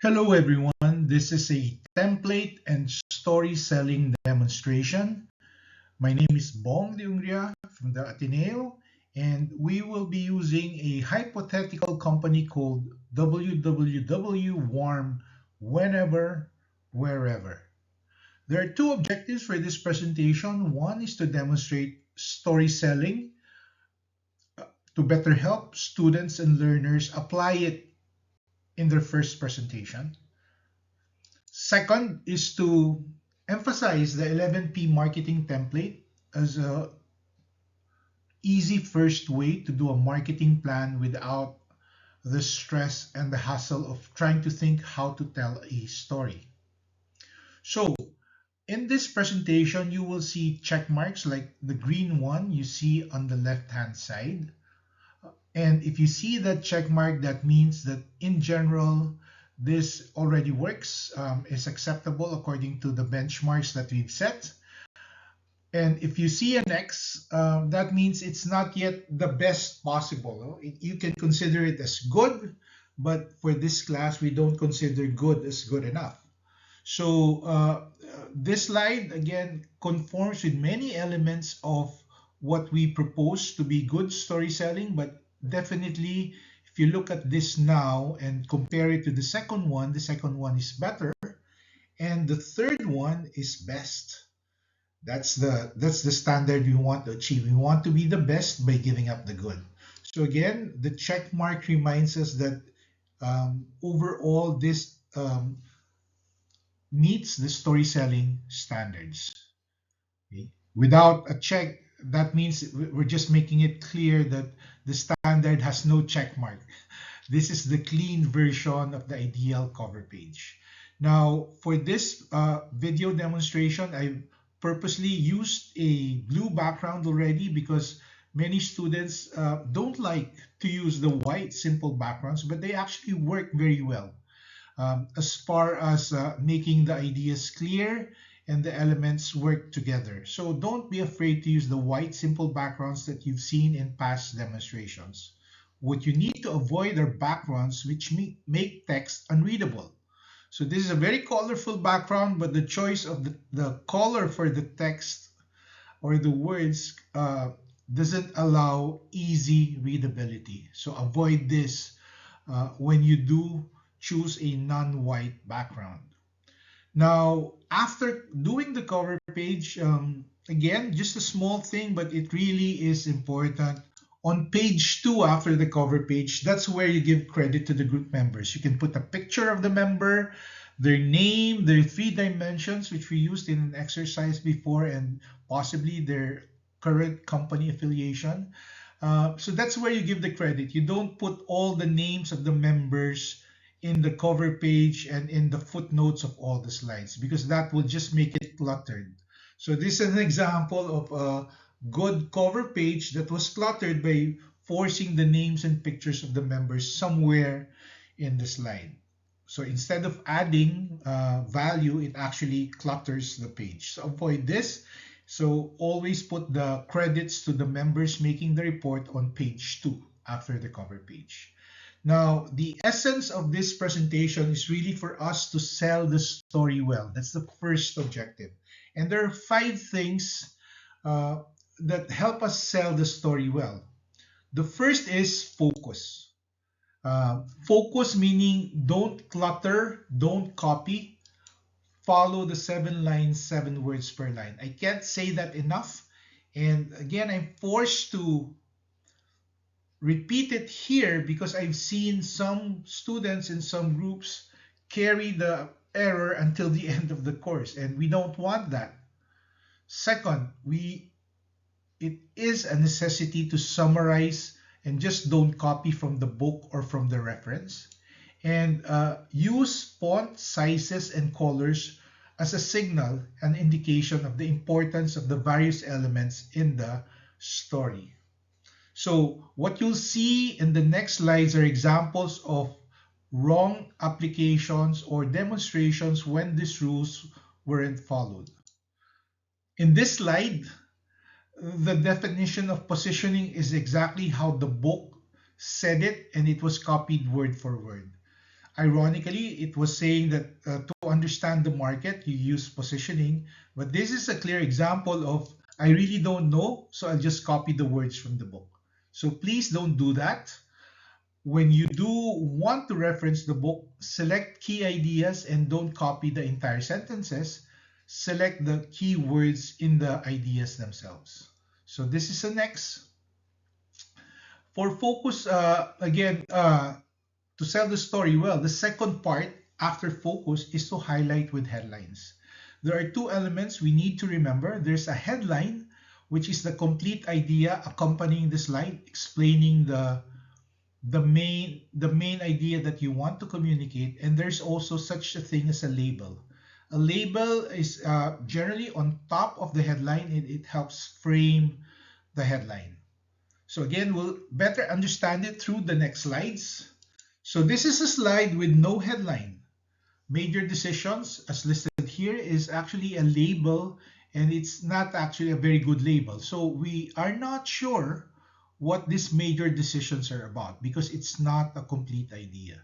Hello everyone, this is a template and story selling demonstration. My name is Bong the Ungria from the Ateneo, and we will be using a hypothetical company called www warm whenever, wherever. There are two objectives for this presentation. One is to demonstrate story selling to better help students and learners apply it in their first presentation. Second is to emphasize the 11P marketing template as a easy first way to do a marketing plan without the stress and the hassle of trying to think how to tell a story. So in this presentation, you will see check marks like the green one you see on the left-hand side. And if you see that check mark, that means that in general, this already works, is acceptable according to the benchmarks that we've set. And if you see an X, that means it's not yet the best possible. You can consider it as good, but for this class, we don't consider good as good enough. So this slide, again, conforms with many elements of what we propose to be good story selling, but definitely, if you look at this now and compare it to the second one is better, and the third one is best. That's the standard we want to achieve. We want to be the best by giving up the good. So again, the check mark reminds us that overall this meets the story selling standards. Okay? Without a check, that means we're just making it clear that the standard has no check mark. This is the clean version of the ideal cover page. Now, for this video demonstration, I purposely used a blue background already because many students don't like to use the white simple backgrounds, but they actually work very well as far as making the ideas clear and the elements work together. So don't be afraid to use the white simple backgrounds that you've seen in past demonstrations. What you need to avoid are backgrounds which make text unreadable. So this is a very colorful background, but the choice of the color for the text or the words doesn't allow easy readability. So avoid this when you do choose a non-white background. Now, after doing the cover page, again, just a small thing, but it really is important. On page 2 after the cover page, that's where you give credit to the group members. You can put a picture of the member, their name, their 3 dimensions, which we used in an exercise before, and possibly their current company affiliation. So that's where you give the credit. You don't put all the names of the members in the cover page and in the footnotes of all the slides because that will just make it cluttered. So this is an example of a good cover page that was cluttered by forcing the names and pictures of the members somewhere in the slide. So instead of adding value, it actually clutters the page. So avoid this. So always put the credits to the members making the report on page 2 after the cover page. Now, the essence of this presentation is really for us to sell the story well. That's the first objective. And there are 5 things that help us sell the story well. The first is focus. Focus meaning don't clutter, don't copy, follow the 7 lines, 7 words per line. I can't say that enough. And again, I'm forced to repeat it here because I've seen some students in some groups carry the error until the end of the course, and we don't want that. Second, it is a necessity to summarize and just don't copy from the book or from the reference. And use font sizes and colors as a signal, an indication of the importance of the various elements in the story. So what you'll see in the next slides are examples of wrong applications or demonstrations when these rules weren't followed. In this slide, the definition of positioning is exactly how the book said it, and it was copied word for word. Ironically, it was saying that to understand the market, you use positioning. But this is a clear example of I really don't know, so I'll just copy the words from the book. So please don't do that. When you do want to reference the book, select key ideas and don't copy the entire sentences. Select the key words in the ideas themselves. So this is the next. For focus, again, to sell the story well, the second part after focus is to highlight with headlines. There are two elements we need to remember. There's a headline, which is the complete idea accompanying the slide, explaining the main idea that you want to communicate. And there's also such a thing as a label. A label is generally on top of the headline, and it helps frame the headline. So again, we'll better understand it through the next slides. So this is a slide with no headline. Major decisions, as listed here, is actually a label, and it's not actually a very good label. So we are not sure what these major decisions are about because it's not a complete idea.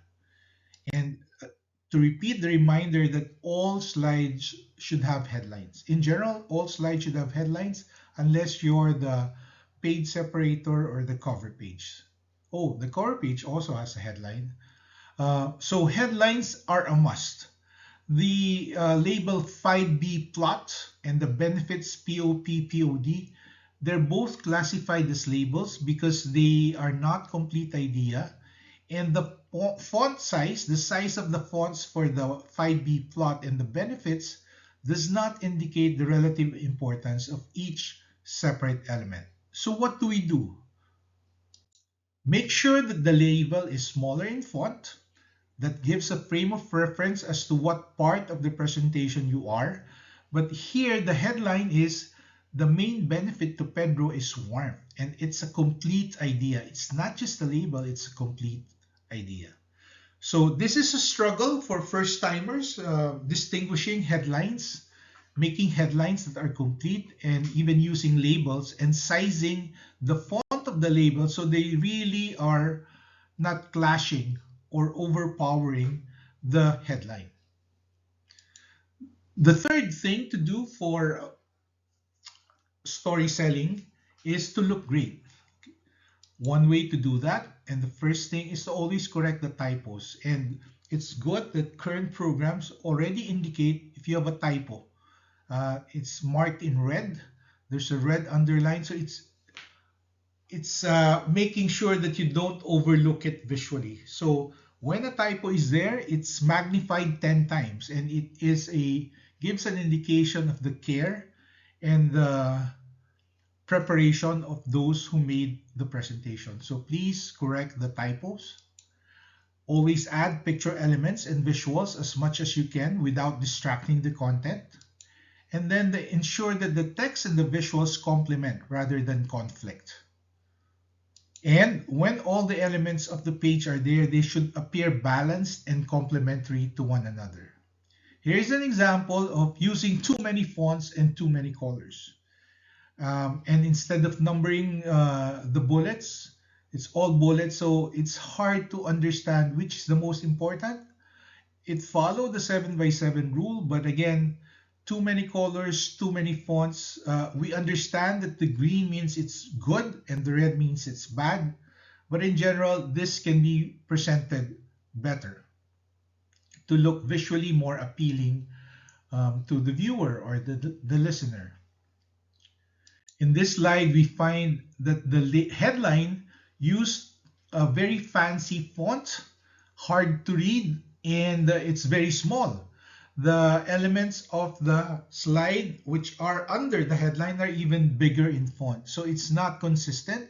And to repeat the reminder that all slides should have headlines. In general, all slides should have headlines unless you're the page separator or the cover page. Oh, the cover page also has a headline. So headlines are a must. The label 5B plot and the benefits POP/POD, they're both classified as labels because they are not complete idea. And the font size, the size of the fonts for the 5B plot and the benefits does not indicate the relative importance of each separate element. So what do we do? Make sure that the label is smaller in font. That gives a frame of reference as to what part of the presentation you are. But here the headline is the main benefit to Pedro is warmth, and it's a complete idea. It's not just a label, it's a complete idea. So this is a struggle for first timers, distinguishing headlines, making headlines that are complete, and even using labels and sizing the font of the label so they really are not clashing or overpowering the headline. The third thing to do for story selling is to look great. One way to do that, and the first thing is to always correct the typos. And it's good that current programs already indicate if you have a typo. It's marked in red. There's a red underline, so it's making sure that you don't overlook it visually. So when a typo is there, it's magnified 10 times, and it gives an indication of the care and the preparation of those who made the presentation. So please correct the typos. Always add picture elements and visuals as much as you can without distracting the content. And then ensure that the text and the visuals complement rather than conflict. And when all the elements of the page are there, they should appear balanced and complementary to one another. Here's an example of using too many fonts and too many colors. And instead of numbering the bullets, it's all bullets, so it's hard to understand which is the most important. It followed the 7x7 rule, but again, too many colors, too many fonts. We understand that the green means it's good and the red means it's bad, but in general, this can be presented better to look visually more appealing to the viewer or the listener. In this slide, we find that the headline used a very fancy font, hard to read, and it's very small. The elements of the slide which are under the headline are even bigger in font. So it's not consistent.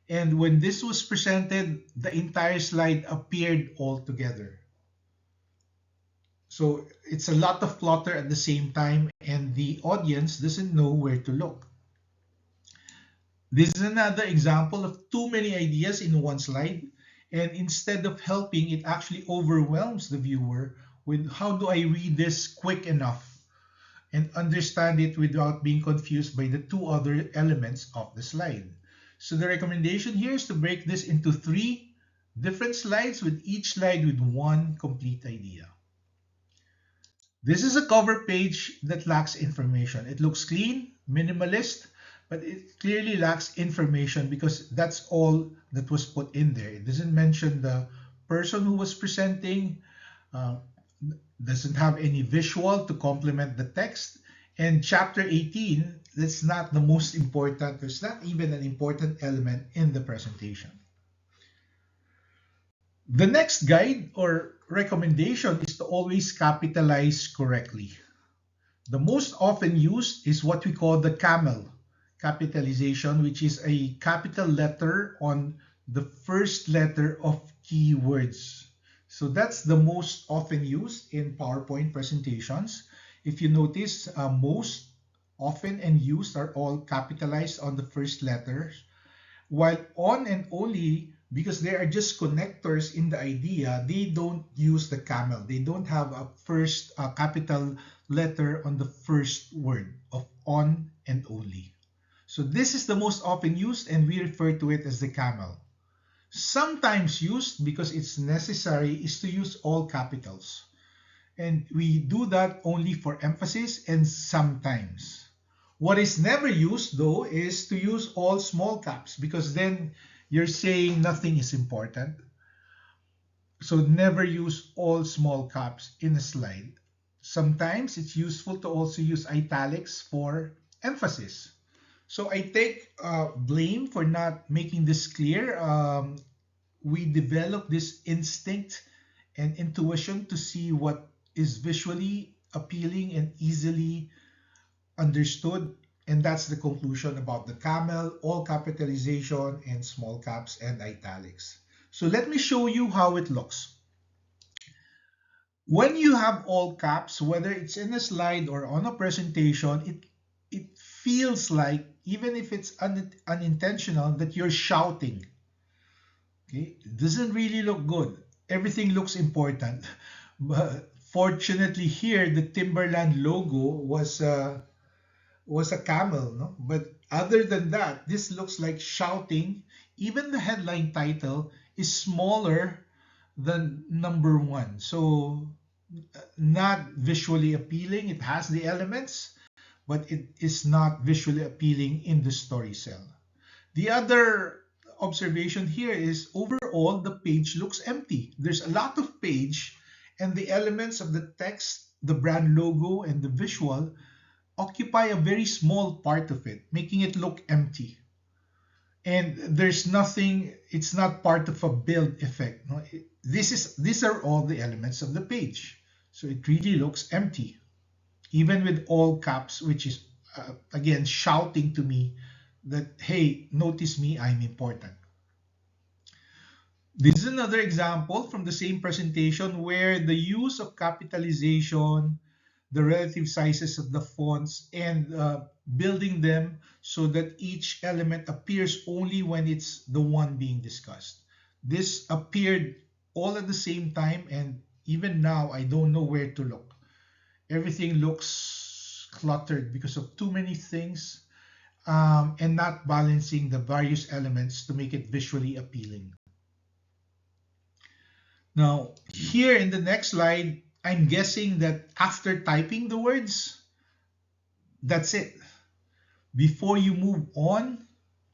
And when this was presented, the entire slide appeared all together. So it's a lot of clutter at the same time, and the audience doesn't know where to look. This is another example of too many ideas in one slide, and instead of helping, it actually overwhelms the viewer with how do I read this quick enough and understand it without being confused by the two other elements of the slide. So the recommendation here is to break this into 3 Different slides with each slide with one complete idea. This is a cover page that lacks information. It looks clean, minimalist, but it clearly lacks information because that's all that was put in there. It doesn't mention the person who was presenting, uh, doesn't have any visual to complement the text. And chapter 18, that's not the most important, it's not even an important element in the presentation. The next guide or recommendation is to always capitalize correctly. The most often used is what we call the camel capitalization, which is a capital letter on the first letter of keywords. So that's the most often used in PowerPoint presentations. If you notice, most often and used are all capitalized on the first letters, while on and only, because they are just connectors in the idea, they don't use the camel. They don't have a first capital letter on the first word of on and only. So this is the most often used, and we refer to it as the camel. Sometimes used because it's necessary is to use all capitals. And we do that only for emphasis and sometimes. What is never used though is to use all small caps, because then you're saying nothing is important. So never use all small caps in a slide. Sometimes it's useful to also use italics for emphasis. So I take blame for not making this clear. We develop this instinct and intuition to see what is visually appealing and easily understood. And that's the conclusion about the camel, all capitalization and small caps and italics. So let me show you how it looks. When you have all caps, whether it's in a slide or on a presentation, it feels like, even if it's unintentional, that you're shouting. Okay? It doesn't really look good. Everything looks important. But fortunately here, the Timberland logo was a camel, no? But other than that, this looks like shouting. Even the headline title is smaller than number one. So not visually appealing. It has the elements, but it is not visually appealing in the story cell. The other observation here is overall the page looks empty. There's a lot of page, and the elements of the text, the brand logo, and the visual occupy a very small part of it, making it look empty. And there's nothing, it's not part of a build effect. No? These are all the elements of the page. So it really looks empty, even with all caps, which is, again, shouting to me that, hey, notice me, I'm important. This is another example from the same presentation where the use of capitalization, the relative sizes of the fonts, and building them so that each element appears only when it's the one being discussed. This appeared all at the same time, and even now I don't know where to look. Everything looks cluttered because of too many things, and not balancing the various elements to make it visually appealing. Now, here in the next slide, I'm guessing that after typing the words, that's it. Before you move on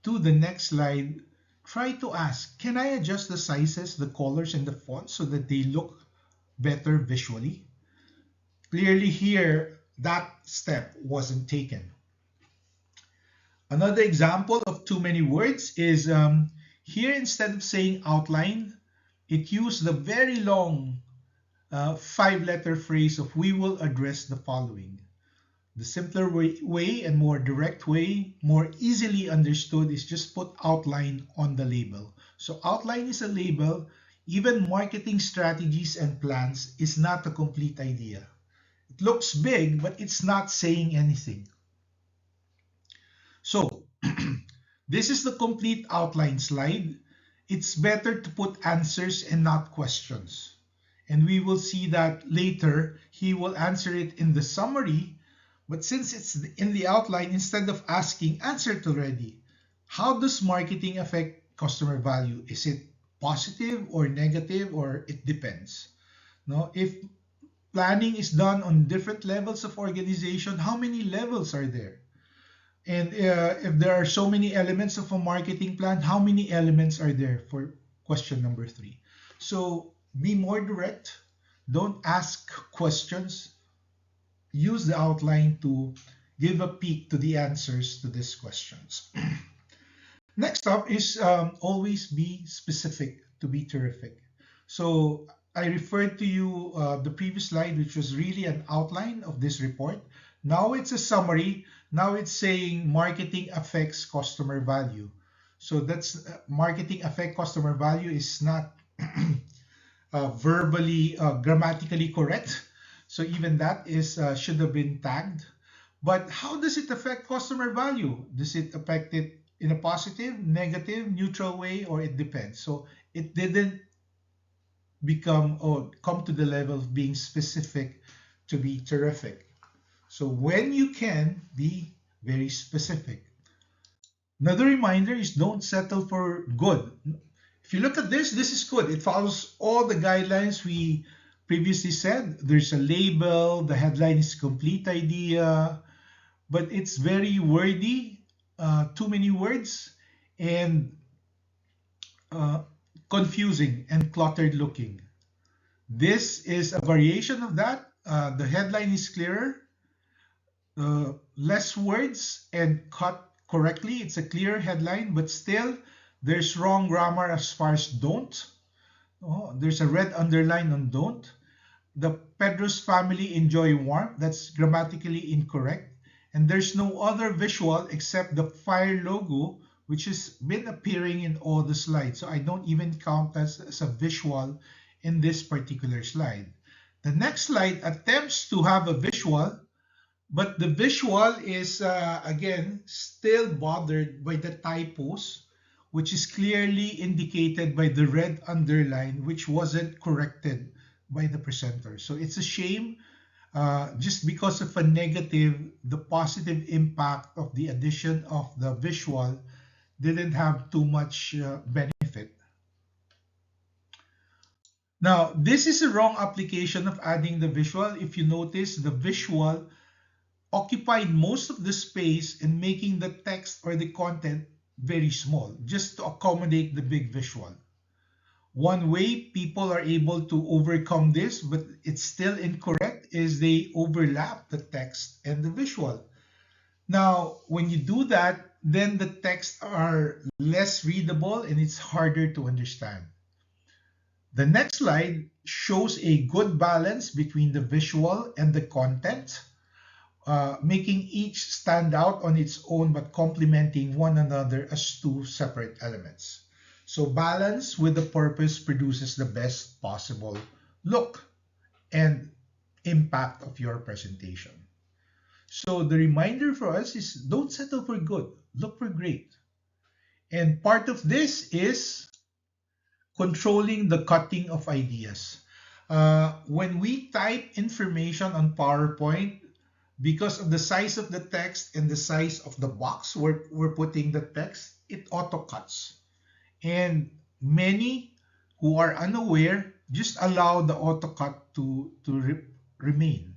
to the next slide, try to ask, can I adjust the sizes, the colors, and the fonts so that they look better visually? Clearly here, that step wasn't taken. Another example of too many words is here, instead of saying outline, it used the very long 5-letter phrase of we will address the following. The simpler way and more direct way, more easily understood, is just put outline on the label. So outline is a label. Even marketing strategies and plans is not a complete idea. It looks big, but it's not saying anything. So this is the complete outline slide. It's better to put answers and not questions. And we will see that later. He will answer it in the summary, but since it's in the outline, instead of asking, answer it already. How does marketing affect customer value? Is it positive or negative, or it depends. No, if planning is done on different levels of organization, how many levels are there? And if there are so many elements of a marketing plan, how many elements are there for question number three? So be more direct. Don't ask questions. Use the outline to give a peek to the answers to these questions. Next up is always be specific to be terrific. So I referred to you the previous slide, which was really an outline of this report. Now it's a summary. Now it's saying marketing affects customer value. So that's marketing affect customer value is not verbally, grammatically correct. So even that is should have been tagged. But how does it affect customer value? Does it affect it in a positive, negative, neutral way, or it depends? So it didn't become or come to the level of being specific to be terrific. So when you can be very specific. Another reminder is don't settle for good. If you look at this is good. It follows all the guidelines we previously said. There's a label, the headline is complete idea, but it's very wordy, too many words, and uh, confusing and cluttered looking. This is a variation of that. The headline is clearer, less words, and cut correctly. It's a clear headline, but still there's wrong grammar as far as don't. Oh, there's a red underline on don't. The Pedro's family enjoy warmth. That's grammatically incorrect. And there's no other visual except the fire logo, which has been appearing in all the slides. So I don't even count that as a visual in this particular slide. The next slide attempts to have a visual, but the visual is, again, still bothered by the typos, which is clearly indicated by the red underline, which wasn't corrected by the presenter. So it's a shame. Just because of a negative, the positive impact of the addition of the visual didn't have too much benefit. Now, this is a wrong application of adding the visual. If you notice, the visual occupied most of the space in making the text or the content very small, just to accommodate the big visual. One way people are able to overcome this, but it's still incorrect, is they overlap the text and the visual. Now, when you do that, then the texts are less readable and it's harder to understand. The next slide shows a good balance between the visual and the content, making each stand out on its own but complementing one another as two separate elements. So balance with the purpose produces the best possible look and impact of your presentation. So the reminder for us is don't settle for good, look for great. And part of this is controlling the cutting of ideas. When we type information on PowerPoint, because of the size of the text and the size of the box where we're putting the text, it auto cuts. And many who are unaware just allow the auto cut to remain.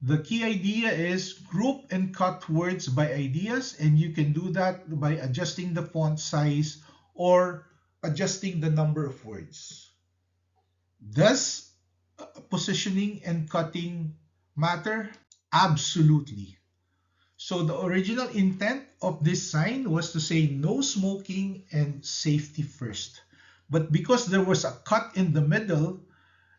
The key idea is group and cut words by ideas, and you can do that by adjusting the font size or adjusting the number of words. Does positioning and cutting matter? Absolutely. So the original intent of this sign was to say no smoking and safety first. But because there was a cut in the middle,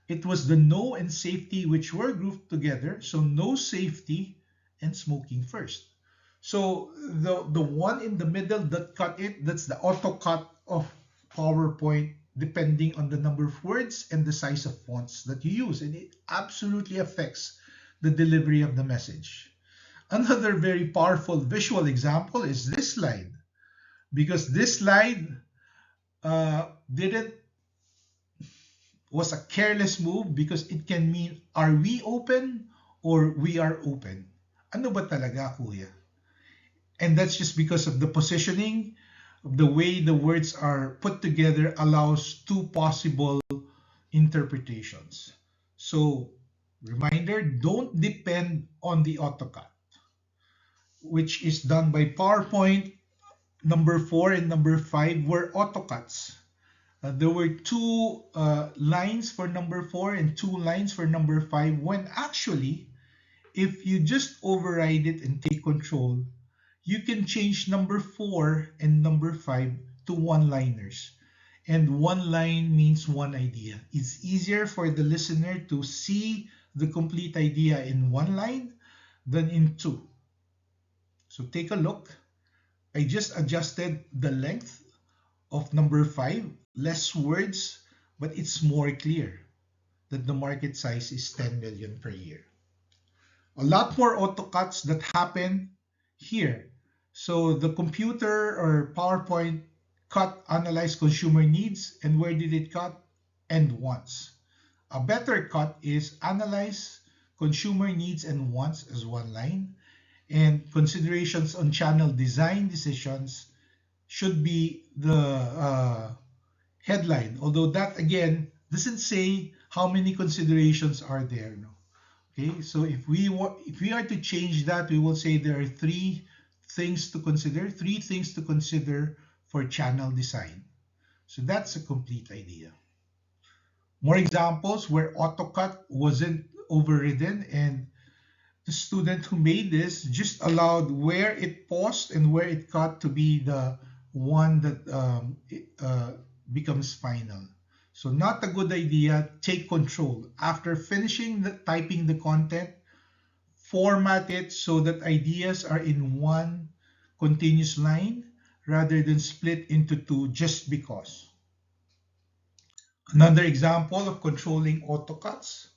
it was the no and safety which were grouped together. So no safety and smoking first. So the one in the middle that cut it, that's the auto cut of PowerPoint depending on the number of words and the size of fonts that you use. And it absolutely affects the delivery of the message. Another very powerful visual example is this slide, because this slide didn't was a careless move because it can mean are we open or we are open. Ano ba talaga, kuya? And that's just because of the positioning. the way the words are put together allows two possible interpretations. So, reminder, don't depend on the AutoCAD, which is done by PowerPoint. Number 4 and number 5 were AutoCADs. There were two lines for number 4 and two lines for number 5, when actually, if you just override it and take control, you can change number 4 and number 5 to one-liners. And one line means one idea. It's easier for the listener to see the complete idea in one line than in two. So take a look. I just adjusted the length of number 5, less words, but it's more clear that the market size is 10 million per year. A lot more AutoCuts that happen here. So the computer or PowerPoint cut, analyze consumer needs, and where did it cut? And wants. A better cut is analyze consumer needs and wants as one line, and considerations on channel design decisions should be the headline, although that again doesn't say how many considerations are there. No? Okay, so if we are to change that, we will say there are three things to consider for channel design. So that's a complete idea. More examples where AutoCAD wasn't overridden, and the student who made this just allowed where it paused and where it cut to be the one that becomes final. So not a good idea. Take control. After finishing typing the content, format it so that ideas are in one continuous line rather than split into two just because. Another example of controlling AutoCADs.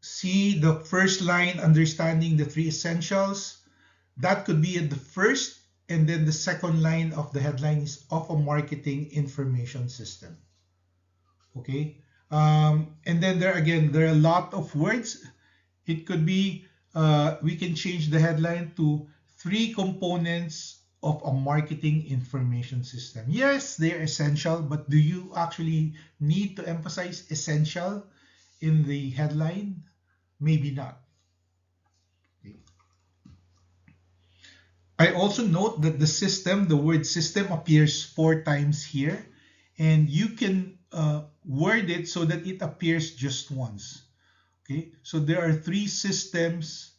See the first line, understanding the three essentials. That could be at the first, and then the second line of the headline is of a marketing information system. Okay, and then there are a lot of words. It could be we can change the headline to three components of a marketing information system. Yes, they're essential, but do you actually need to emphasize essential in the headline? Maybe not. Okay. I also note that the word system appears 4 times here, and you can word it so that it appears just once. Okay, so there are 3 systems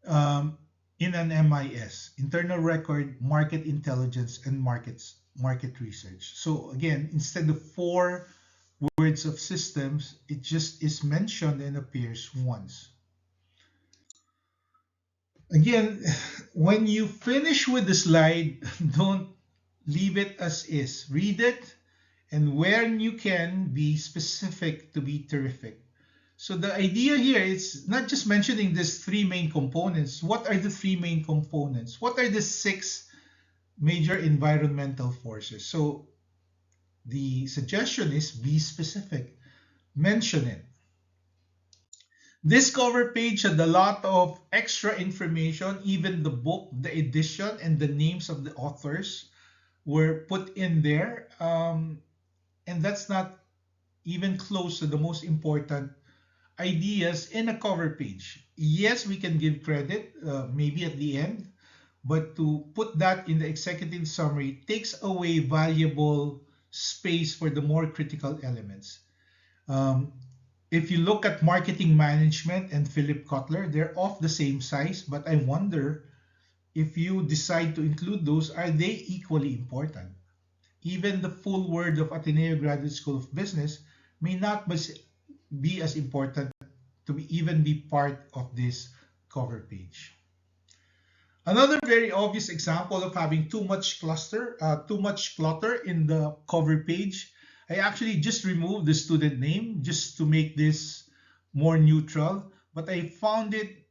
in an MIS: internal record, market intelligence, and market research. So again, instead of 4 words of systems, it just is mentioned and appears once. Again, when you finish with the slide, don't leave it as is. Read it, and when you can, be specific to be terrific. So the idea here is not just mentioning these 3 main components. What are the 3 main components? What are the 6 major environmental forces? So the suggestion is be specific. Mention it. This cover page had a lot of extra information. Even the book, the edition, and the names of the authors were put in there. And that's not even close to the most important ideas in a cover page. Yes, we can give credit, maybe at the end, but to put that in the executive summary takes away valuable space for the more critical elements. If you look at marketing management and Philip Kotler, they're of the same size, but I wonder if you decide to include those, are they equally important? Even the full word of Ateneo Graduate School of Business may not be as important to even be part of this cover page. Another very obvious example of having too much clutter in the cover page, I actually just removed the student name just to make this more neutral, but I found it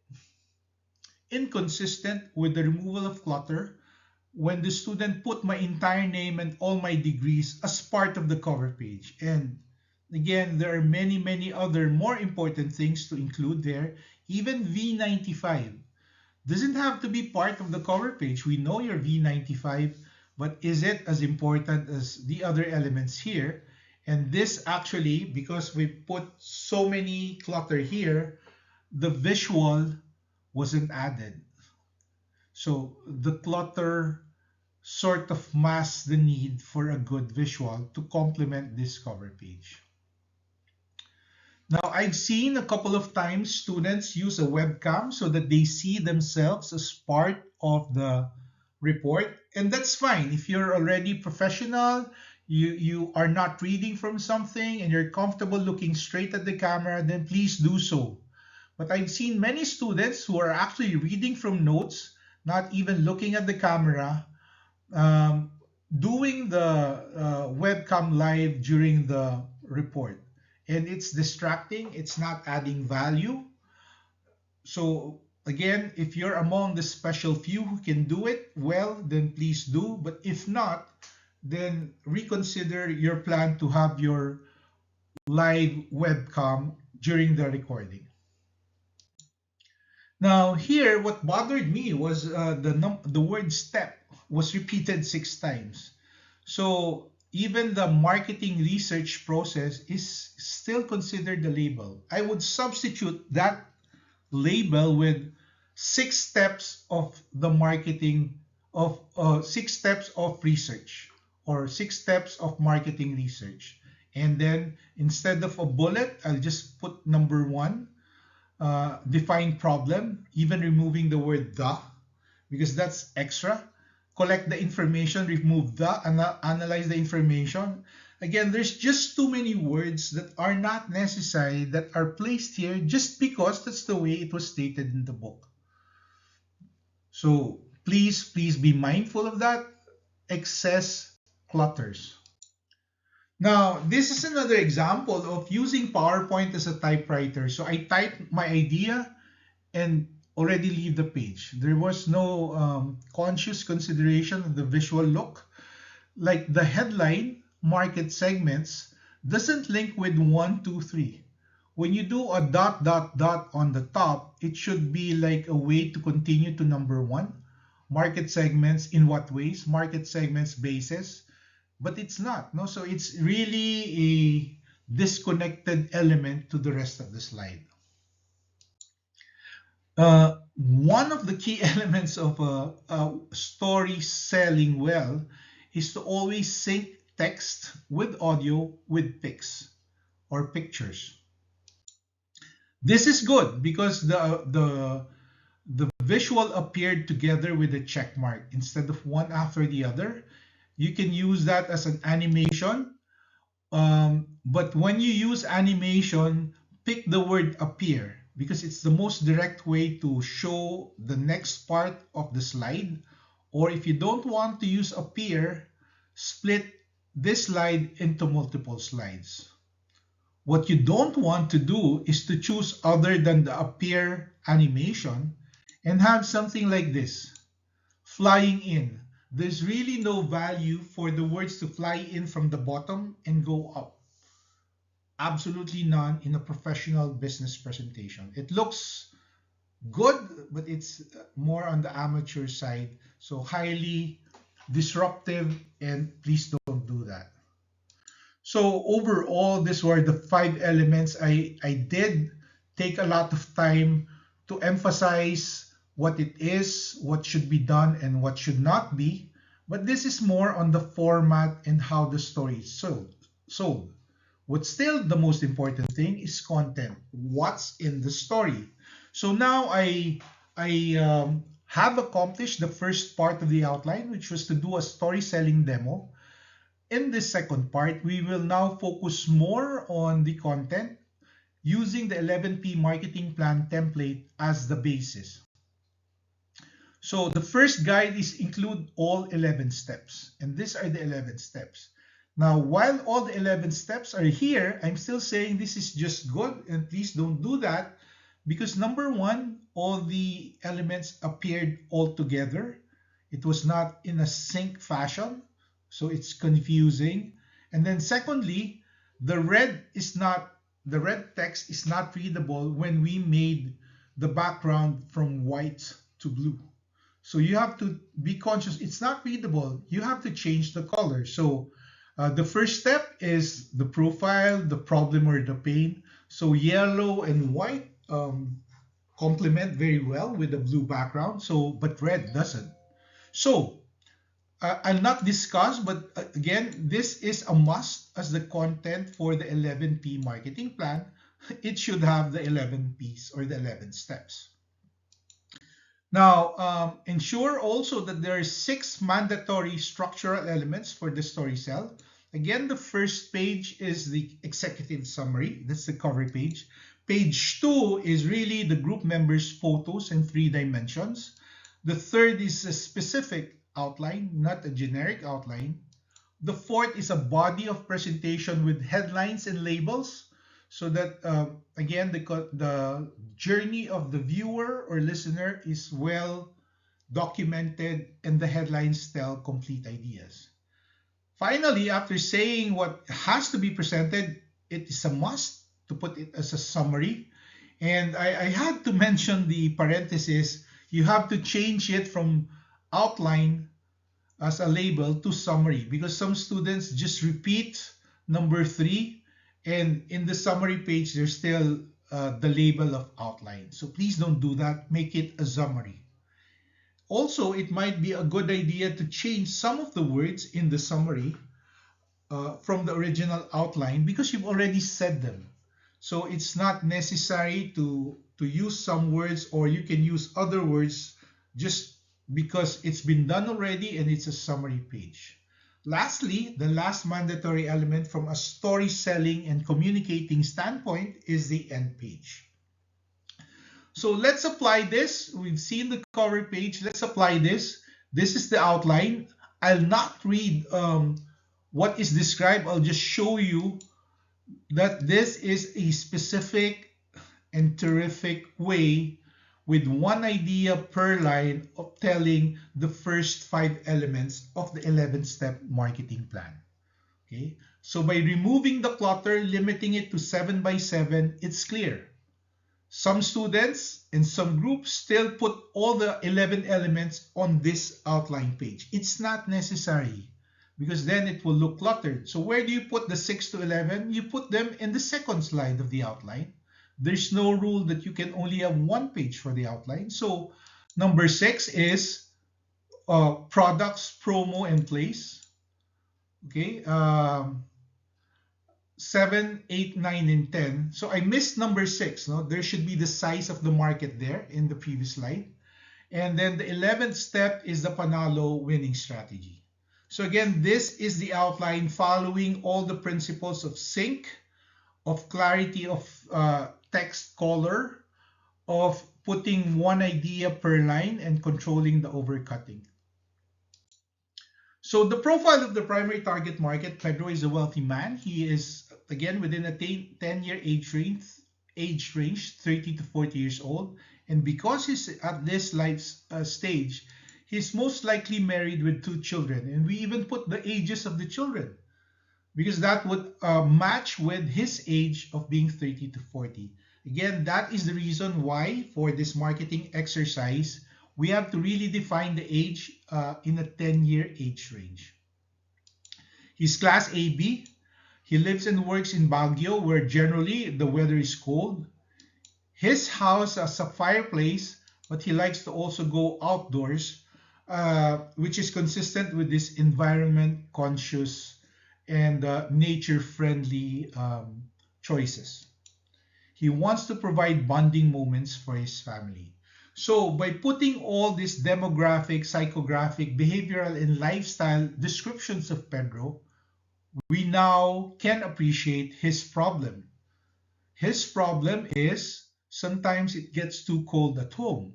inconsistent with the removal of clutter when the student put my entire name and all my degrees as part of the cover page. And again, there are many other more important things to include there. Even V95 doesn't have to be part of the cover page. We know your V95, but is it as important as the other elements here? And this actually, because we put so many clutter here, the visual wasn't added. So the clutter sort of masks the need for a good visual to complement this cover page. Now, I've seen a couple of times students use a webcam so that they see themselves as part of the report, and that's fine. If you're already professional, you are not reading from something and you're comfortable looking straight at the camera, then please do so. But I've seen many students who are actually reading from notes, not even looking at the camera, um, doing the webcam live during the report. And it's distracting, it's not adding value. So, again, if you're among the special few who can do it, well, then please do. But if not, then reconsider your plan to have your live webcam during the recording. Now, here, what bothered me was the word step was repeated 6 times. So even the marketing research process is still considered the label. I would substitute that label with 6 steps of the marketing of 6 steps of research, or 6 steps of marketing research. And then instead of a bullet, I'll just put number 1, define problem, even removing the word the, because that's extra. Collect the information, remove the, analyze the information. Again, there's just too many words that are not necessary that are placed here just because that's the way it was stated in the book. So please be mindful of that. Excess clutters. Now, this is another example of using PowerPoint as a typewriter. So I type my idea and already leave the page. There was no conscious consideration of the visual look. Like the headline, market segments, doesn't link with 1, 2, 3. When you do a dot, dot, dot on the top, it should be like a way to continue to number 1. Market segments, in what ways? Market segments basis. But it's not, no? So it's really a disconnected element to the rest of the slide. One of the key elements of a story selling well is to always sync text with audio with pics or pictures. This is good because the visual appeared together with a check mark instead of one after the other. You can use that as an animation, but when you use animation, pick the word appear because it's the most direct way to show the next part of the slide. Or if you don't want to use appear, split this slide into multiple slides. What you don't want to do is to choose other than the appear animation and have something like this, flying in. There's really no value for the words to fly in from the bottom and go up. Absolutely none in a professional business presentation. It looks good, but it's more on the amateur side. So highly disruptive, and please don't do that. So overall, these were the 5 elements. I did take a lot of time to emphasize what it is, what should be done, and what should not be. But this is more on the format and how the story is sold. What's still the most important thing is content. What's in the story? So now I have accomplished the first part of the outline, which was to do a story selling demo. In this second part, we will now focus more on the content using the 11P marketing plan template as the basis. So the first guide is include all 11 steps, and these are the 11 steps. Now, while all the 11 steps are here, I'm still saying this is just good, and please don't do that because number 1, all the elements appeared all together. It was not in a sync fashion, so it's confusing. And then secondly, the red text is not readable when we made the background from white to blue. So you have to be conscious. It's not readable. You have to change the color. So the first step is the profile, the problem or the pain. So yellow and white complement very well with the blue background. So, but red doesn't. So I'll not discuss, but again, this is a must as the content for the 11P marketing plan. It should have the 11 Ps or the 11 steps. Now, ensure also that there are 6 mandatory structural elements for the story cell. Again, the first page is the executive summary. That's the cover page. Page 2 is really the group members' photos in 3 dimensions. The third is a specific outline, not a generic outline. The fourth is a body of presentation with headlines and labels, so that again the journey of the viewer or listener is well documented and the headlines tell complete ideas. Finally, after saying what has to be presented, it is a must to put it as a summary. And I had to mention the parenthesis. You have to change it from outline as a label to summary, because some students just repeat number 3, and in the summary page there's still the label of outline. So please don't do that. Make it a summary. Also, it might be a good idea to change some of the words in the summary from the original outline, because you've already said them. So it's not necessary to use some words, or you can use other words just because it's been done already and it's a summary page. Lastly, the last mandatory element from a story selling and communicating standpoint is the end page. So let's apply this. We've seen the cover page. Let's apply this. This is the outline. I'll not read what is described. I'll just show you that this is a specific and terrific way with one idea per line of telling the first 5 elements of the 11-step marketing plan. Okay, so by removing the clutter, limiting it to 7 by 7, it's clear. Some students and some groups still put all the 11 elements on this outline page. It's not necessary, because then it will look cluttered. So where do you put the 6 to 11? You put them in the second slide of the outline. There's no rule that you can only have 1 page for the outline. So number 6 is products, promo, and place. Okay, 7, 8, 9, and 10. So I missed number 6. No, there should be the size of the market there in the previous slide. And then the 11th step is the Panalo winning strategy. So again, this is the outline following all the principles of sync, of clarity of text color, of putting one idea per line, and controlling the overcutting. So the profile of the primary target market, Pedro is a wealthy man. He is, again, within a 10-year age range, 30 to 40 years old. And because he's at this life stage, he's most likely married with 2 children. And we even put the ages of the children, because that would match with his age of being 30 to 40. Again, that is the reason why for this marketing exercise, we have to really define the age in a 10-year age range. He's class AB. He lives and works in Baguio, where generally the weather is cold. His house has a fireplace, but he likes to also go outdoors, which is consistent with this environment conscious and nature-friendly choices. He wants to provide bonding moments for his family. So by putting all these demographic, psychographic, behavioral, and lifestyle descriptions of Pedro, we now can appreciate his problem. His problem is sometimes it gets too cold at home.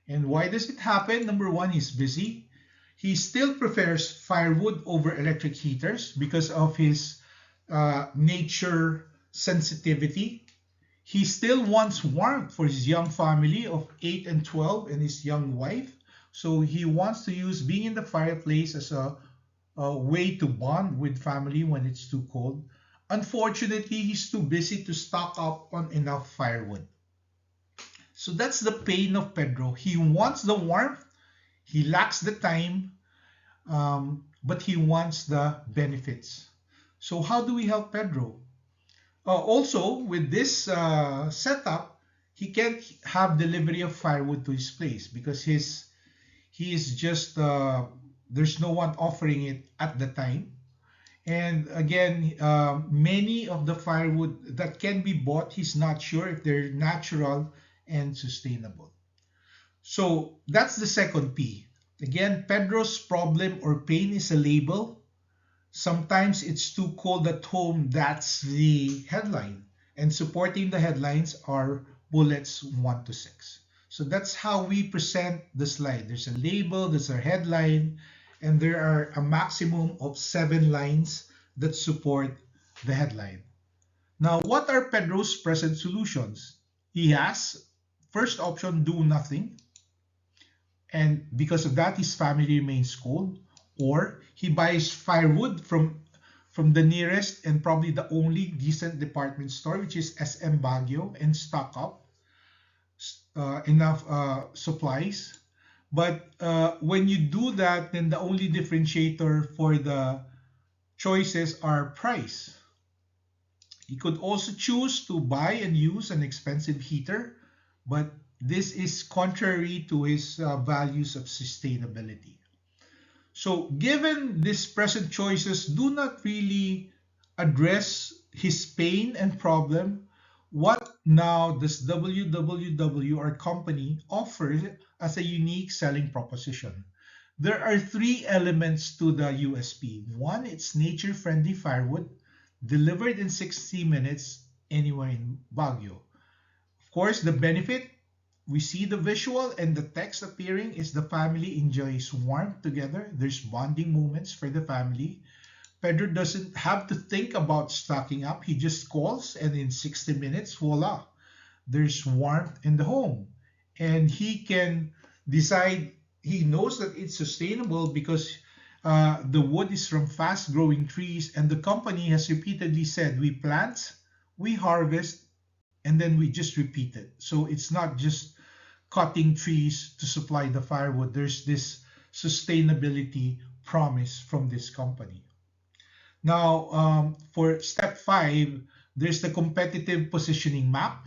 And why does it happen? Number 1, he's busy. He still prefers firewood over electric heaters because of his nature sensitivity. He still wants warmth for his young family of 8 and 12 and his young wife. So he wants to use being in the fireplace as a way to bond with family when it's too cold. Unfortunately, he's too busy to stock up on enough firewood. So that's the pain of Pedro. He wants the warmth. He lacks the time, but he wants the benefits. So how do we help Pedro? Also, with this setup, he can't have delivery of firewood to his place because he is just there's no one offering it at the time. And again, many of the firewood that can be bought, he's not sure if they're natural and sustainable. So that's the second P. Again, Pedro's problem or pain is a label. Sometimes it's too cold at home. That's the headline. And supporting the headlines are bullets 1 to 6. So that's how we present the slide. There's a label, there's a headline, and there are a maximum of 7 lines that support the headline. Now, what are Pedro's present solutions? He has first option, do nothing. And because of that, his family remains cold. Or he buys firewood from the nearest and probably the only decent department store, which is SM Baguio, and stock up enough supplies. But when you do that, then the only differentiator for the choices are price. You could also choose to buy and use an expensive heater, but this is contrary to his values of sustainability. So, given these present choices do not really address his pain and problem, what now does WWW, our company, offer as a unique selling proposition? There are 3 elements to the USP. One, it's nature-friendly firewood delivered in 60 minutes anywhere in Baguio. Of course, the benefit, we see the visual and the text appearing, is the family enjoys warmth together. There's bonding moments for the family. Pedro doesn't have to think about stocking up. He just calls, and in 60 minutes, voila, there's warmth in the home. And he can decide, he knows that it's sustainable because the wood is from fast growing trees, and the company has repeatedly said we plant, we harvest, and then we just repeat it. So it's not just cutting trees to supply the firewood. There's this sustainability promise from this company. Now, for step 5, there's the competitive positioning map.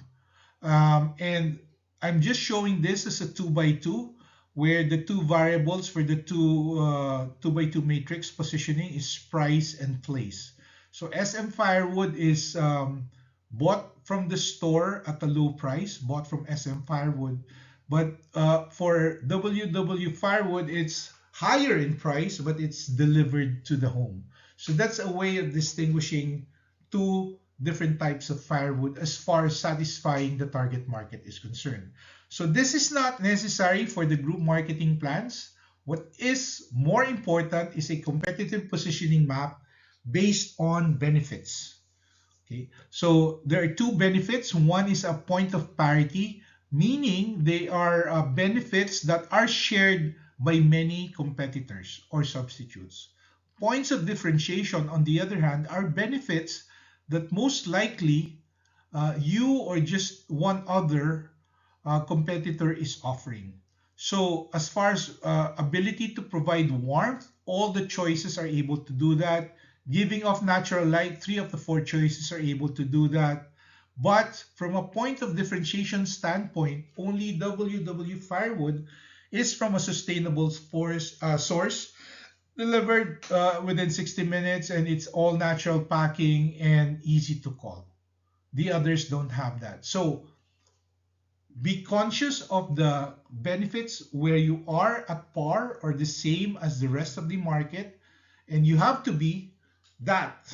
And I'm just showing this as a 2x2, where the 2 variables for the 2x2 matrix positioning is price and place. So SM Firewood is bought from the store at a low price, bought from SM Firewood. But for WW Firewood, it's higher in price, but it's delivered to the home. So that's a way of distinguishing 2 different types of firewood as far as satisfying the target market is concerned. So this is not necessary for the group marketing plans. What is more important is a competitive positioning map based on benefits. Okay, so there are 2 benefits. One is a point of parity, meaning they are benefits that are shared by many competitors or substitutes. Points of differentiation, on the other hand, are benefits that most likely you or just one other competitor is offering. So as far as ability to provide warmth, all the choices are able to do that. Giving off natural light, 3 of the 4 choices are able to do that. But from a point of differentiation standpoint, only WW Firewood is from a sustainable source, delivered within 60 minutes, and it's all natural packing and easy to call. The others don't have that. So be conscious of the benefits where you are at par or the same as the rest of the market, and you have to be that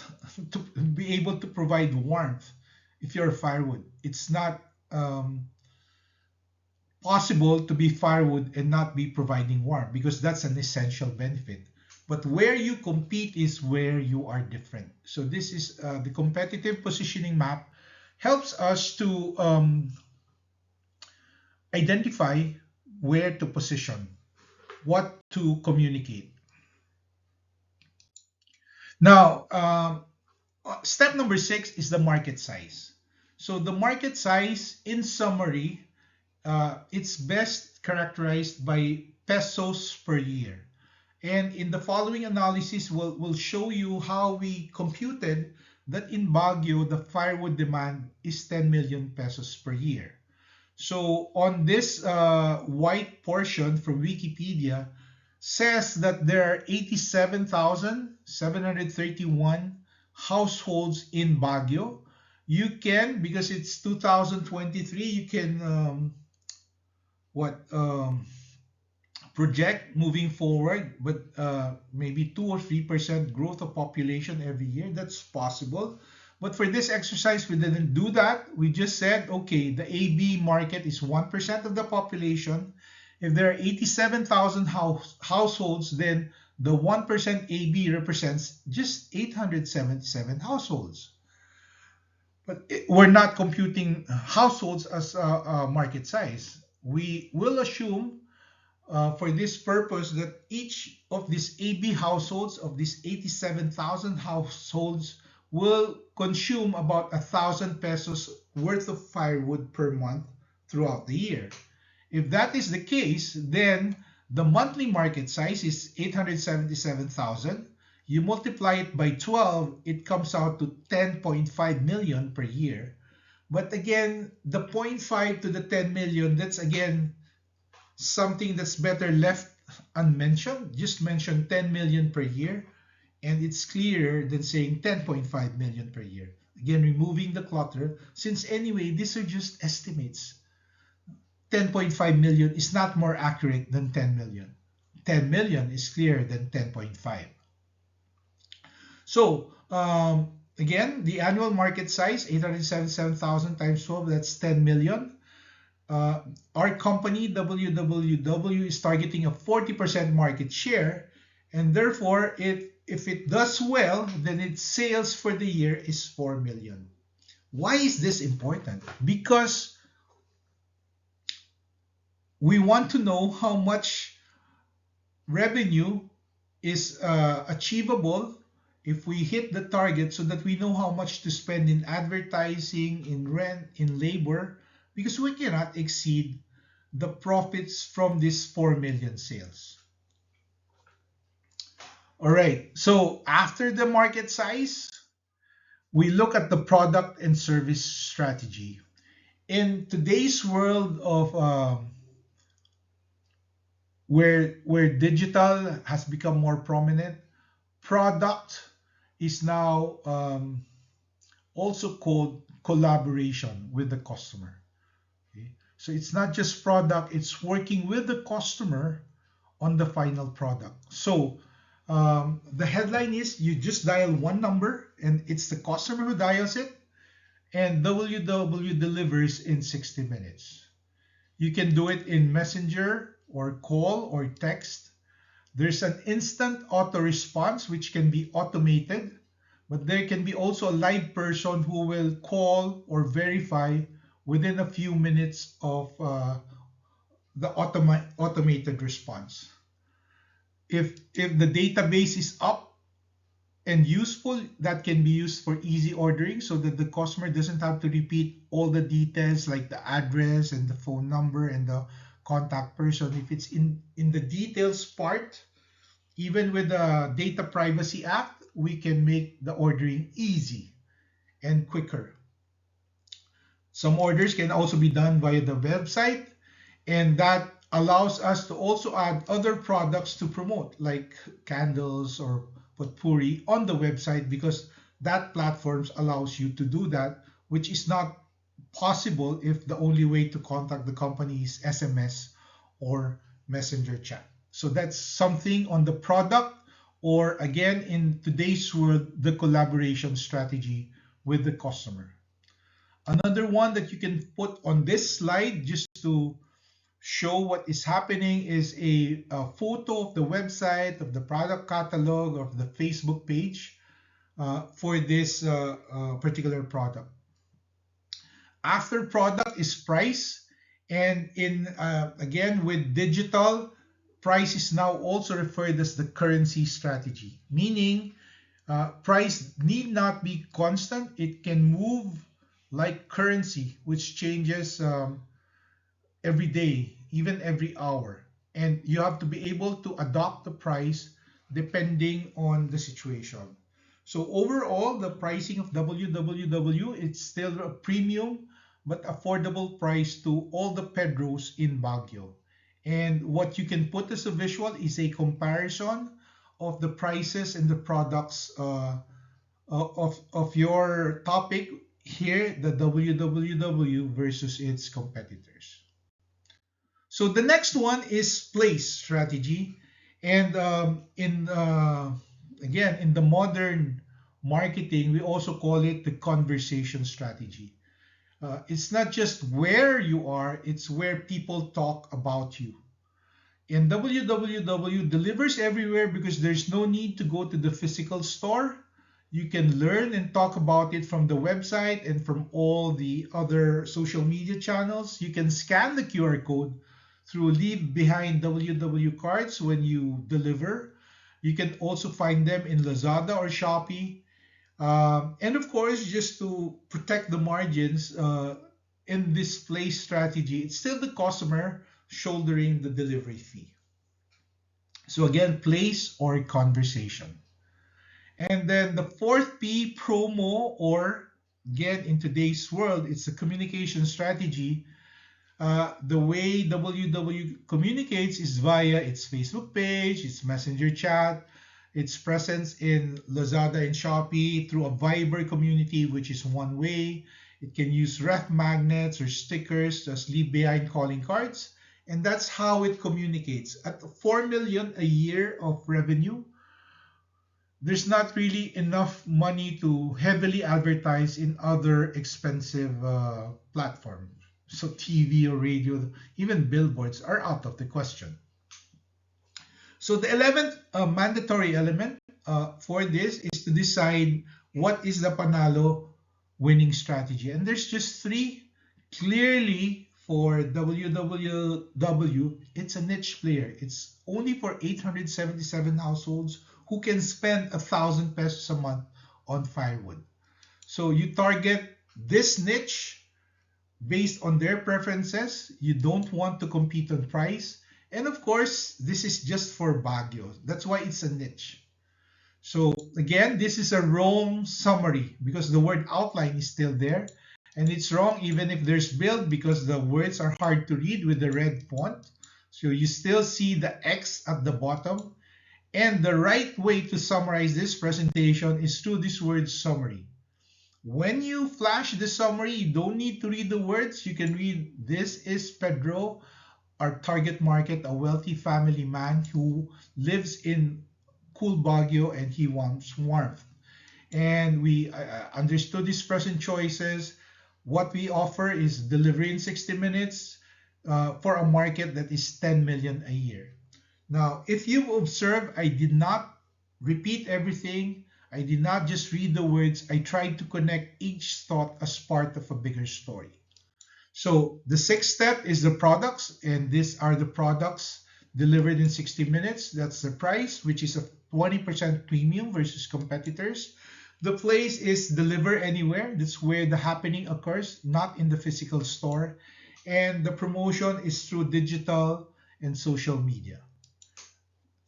to be able to provide warmth. If you're firewood, it's not possible to be firewood and not be providing warmth, because that's an essential benefit. But where you compete is where you are different. So this is the competitive positioning map, helps us to identify where to position, what to communicate. Now, step number 6 is the market size. So the market size, in summary, it's best characterized by pesos per year. And in the following analysis, we'll show you how we computed that in Baguio, the firewood demand is 10 million pesos per year. So on this white portion from Wikipedia says that there are 87,731 households in Baguio. You can, because it's 2023, you can project moving forward, but maybe 2 or 3% growth of population every year. That's possible. But for this exercise, we didn't do that. We just said, okay, the AB market is 1% of the population. If there are 87,000 households, then the 1% AB represents just 877 households. But we're not computing households as a market size. We will assume for this purpose that each of these AB households, of these 87,000 households, will consume about 1,000 pesos worth of firewood per month throughout the year. If that is the case, then the monthly market size is 877,000. You multiply it by 12, it comes out to 10.5 million per year. But again, the 0.5 to the 10 million, that's again something that's better left unmentioned. Just mention 10 million per year, and it's clearer than saying 10.5 million per year. Again, removing the clutter, since anyway, these are just estimates. 10.5 million is not more accurate than 10 million. 10 million is clearer than 10.5. So, again, the annual market size, 877,000 times 12, that's 10 million. Our company, WWW, is targeting a 40% market share, and therefore, if it does well, then its sales for the year is 4 million. Why is this important? Because we want to know how much revenue is achievable if we hit the target, so that we know how much to spend in advertising, in rent, in labor, because we cannot exceed the profits from this 4 million sales. All right, so after the market size, we look at the product and service strategy. In today's world of where digital has become more prominent, product is now also called collaboration with the customer. Okay? So it's not just product, it's working with the customer on the final product. So the headline is, you just dial one number and it's the customer who dials it, and WW delivers in 60 minutes. You can do it in Messenger or call or text. There's an instant auto response which can be automated, but there can be also a live person who will call or verify within a few minutes of the automated response. If the database is up and useful, that can be used for easy ordering, so that the customer doesn't have to repeat all the details like the address and the phone number and the contact person. If it's in the details part, even with the Data Privacy Act, we can make the ordering easy and quicker. Some orders can also be done via the website, and that allows us to also add other products to promote, like candles or potpourri on the website, because that platform allows you to do that, which is not possible if the only way to contact the company is SMS or messenger chat. So that's something on the product, or again, in today's world, the collaboration strategy with the customer. Another one that you can put on this slide just to show what is happening is a photo of the website, of the product catalog, of the Facebook page for this particular product. After product is price, and in again with digital, price is now also referred as the currency strategy, meaning price need not be constant. It can move like currency, which changes every day, even every hour. and you have to be able to adopt the price depending on the situation. So overall, the pricing of www, it's still a premium but affordable price to all the Pedros in Baguio. And what you can put as a visual is a comparison of the prices and the products of your topic here, the www versus its competitors. So the next one is place strategy. And again, in the modern marketing, we also call it the conversation strategy. It's not just where you are, it's where people talk about you. And www delivers everywhere because there's no need to go to the physical store. You can learn and talk about it from the website and from all the other social media channels. You can scan the QR code through leave behind www cards when you deliver. You can also find them in Lazada or Shopee. And of course, just to protect the margins in this place strategy, it's still the customer shouldering the delivery fee. So again, place or conversation. And then the fourth P, promo, or again, in today's world, it's a communication strategy. The way WW communicates is via its Facebook page, its messenger chat, its presence in Lazada and Shopee through a Viber community, which is one way. It can use ref magnets or stickers as leave behind calling cards. And that's how it communicates. At 4 million a year of revenue, there's not really enough money to heavily advertise in other expensive platforms. So TV or radio, even billboards are out of the question. So the 11th mandatory element for this is to decide what is the Panalo winning strategy. And there's just three. Clearly for www, it's a niche player. It's only for 877 households who can spend 1,000 pesos a month on firewood. So you target this niche based on their preferences. You don't want to compete on price. And of course, this is just for Baguio. That's why it's a niche. So again, this is a wrong summary because the word outline is still there. And it's wrong even if there's build because the words are hard to read with the red font. So you still see the X at the bottom. And the right way to summarize this presentation is through this word summary. When you flash the summary, you don't need to read the words. You can read, this is Pedro, our target market, a wealthy family man who lives in cool Baguio and he wants warmth. And we understood his present choices. What we offer is delivery in 60 minutes for a market that is 10 million a year. Now, if you observe, I did not repeat everything. I did not just read the words. I tried to connect each thought as part of a bigger story. So the sixth step is the products, and these are the products delivered in 60 minutes. That's the price, which is a 20% premium versus competitors. The place is deliver anywhere. That's where the happening occurs, not in the physical store. And the promotion is through digital and social media.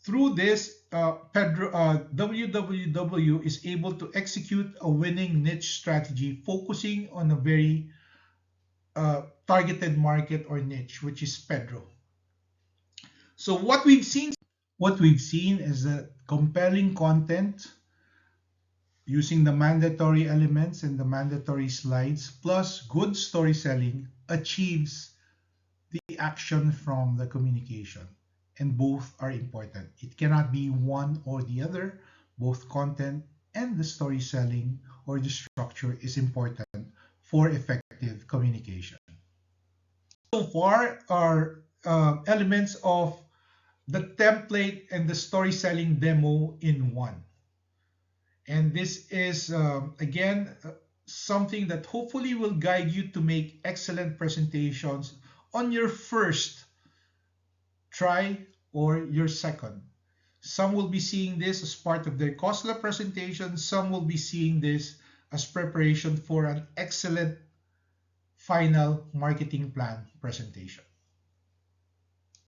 Through this, www is able to execute a winning niche strategy focusing on a very targeted market or niche, which is Pedro. So what we've seen is that compelling content using the mandatory elements and the mandatory slides plus good story selling achieves the action from the communication. And both are important. It cannot be one or the other. Both content and the story selling or the structure is important for effective communication. So far are elements of the template and the story selling demo in one. And this is, again, something that hopefully will guide you to make excellent presentations on your first try or your second. Some will be seeing this as part of their COSLA presentation. Some will be seeing this as preparation for an excellent final marketing plan presentation.